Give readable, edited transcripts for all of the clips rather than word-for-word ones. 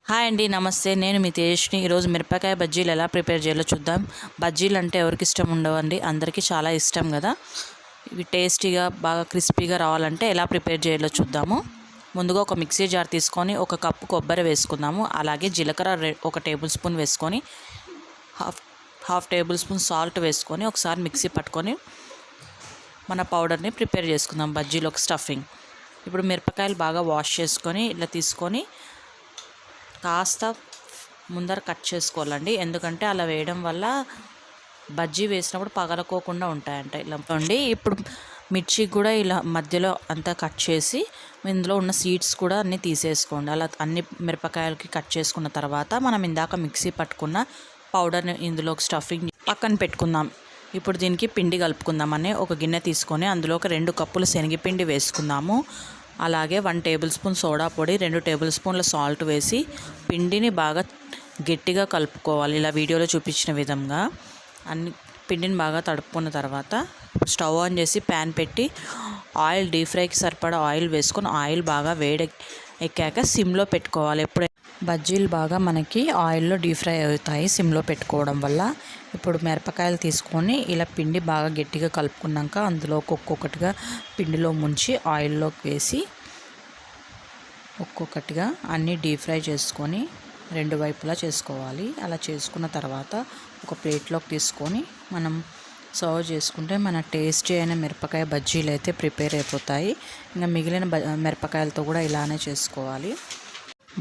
Hi అండి, నమస్తే. నేను మీ తేజ్ని. ఈరోజు మిరపకాయ బజ్జీలు ఎలా ప్రిపేర్ చేయాలో చూద్దాం. బజ్జీలు అంటే ఎవరికి ఇష్టం ఉండవండి, అందరికీ చాలా ఇష్టం కదా. ఇవి టేస్టీగా బాగా క్రిస్పీగా రావాలంటే ఎలా ప్రిపేర్ చేయాలో చూద్దాము. ముందుగా ఒక మిక్సీ జార్ తీసుకొని ఒక కప్పు కొబ్బరి వేసుకుందాము. అలాగే జీలకర్ర 1 టేబుల్ స్పూన్ వేసుకొని హాఫ్ టేబుల్ స్పూన్ సాల్ట్ వేసుకొని ఒకసారి మిక్సీ పట్టుకొని మన పౌడర్ని ప్రిపేర్ చేసుకుందాం బజ్జీలోకి స్టఫింగ్. ఇప్పుడు మిరపకాయలు బాగా వాష్ చేసుకొని ఇలా తీసుకొని కాస్త ముందర కట్ చేసుకోవాలండి. ఎందుకంటే అలా వేయడం వల్ల బజ్జీ వేసినప్పుడు పగలకోకుండా ఉంటాయంట. ఇలా ఉండి ఇప్పుడు మిర్చి కూడా ఇలా మధ్యలో అంతా కట్ చేసి ఇందులో ఉన్న సీడ్స్ కూడా అన్నీ తీసేసుకోండి. అలా అన్ని మిరపకాయలకి కట్ చేసుకున్న తర్వాత మనం ఇందాక మిక్సీ పట్టుకున్న పౌడర్ని ఇందులోకి స్టఫింగ్ పక్కన పెట్టుకుందాం. ఇప్పుడు దీనికి పిండి కలుపుకుందామని ఒక గిన్నె తీసుకొని అందులో ఒక 2 కప్పులు శనగపిండి వేసుకుందాము. అలాగే 1 టేబుల్ స్పూన్ సోడా పొడి, 2 టేబుల్ స్పూన్ల సాల్ట్ వేసి పిండిని బాగా గట్టిగా కలుపుకోవాలి. ఇలా వీడియోలో చూపించిన విధంగా పిండిని బాగా తడుపుకున్న తర్వాత స్టవ్ ఆన్ చేసి ప్యాన్ పెట్టి ఆయిల్ డీప్ ఫ్రైకి సరిపడా ఆయిల్ వేసుకొని ఆయిల్ బాగా ఎక్కాక సిమ్లో పెట్టుకోవాలి. ఎప్పుడు బజ్జీలు బాగా మనకి ఆయిల్లో డీప్ ఫ్రై అవుతాయి సిమ్లో పెట్టుకోవడం వల్ల. ఇప్పుడు మిరపకాయలు తీసుకొని ఇలా పిండి బాగా గట్టిగా కలుపుకున్నాక అందులో ఒక్కొక్కటిగా పిండిలో ముంచి ఆయిల్లోకి వేసి ఒక్కొక్కటిగా అన్నీ డీప్ ఫ్రై చేసుకొని 2 వైపులా చేసుకోవాలి. అలా చేసుకున్న తర్వాత ఒక ప్లేట్లోకి తీసుకొని మనం సర్వ్ చేసుకుంటే మన టేస్టీ అయిన మిరపకాయ బజ్జీలు అయితే ప్రిపేర్ అయిపోతాయి. ఇంకా మిగిలిన మిరపకాయలతో కూడా ఇలానే చేసుకోవాలి.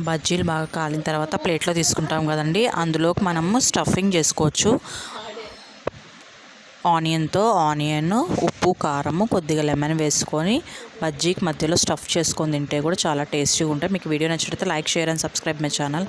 బజ్జీలు బాగా కాలిన తర్వాత ప్లేట్లో తీసుకుంటాం కదండి, అందులోకి మనము స్టఫింగ్ చేసుకోవచ్చు. ఆనియన్, ఉప్పు, కారము, కొద్దిగా లెమన్ వేసుకొని బజ్జీకి మధ్యలో స్టఫ్ చేసుకొని తింటే కూడా చాలా టేస్టీగా ఉంటాయి. మీకు వీడియో నచ్చినట్లయితే like, share and subscribe my channel.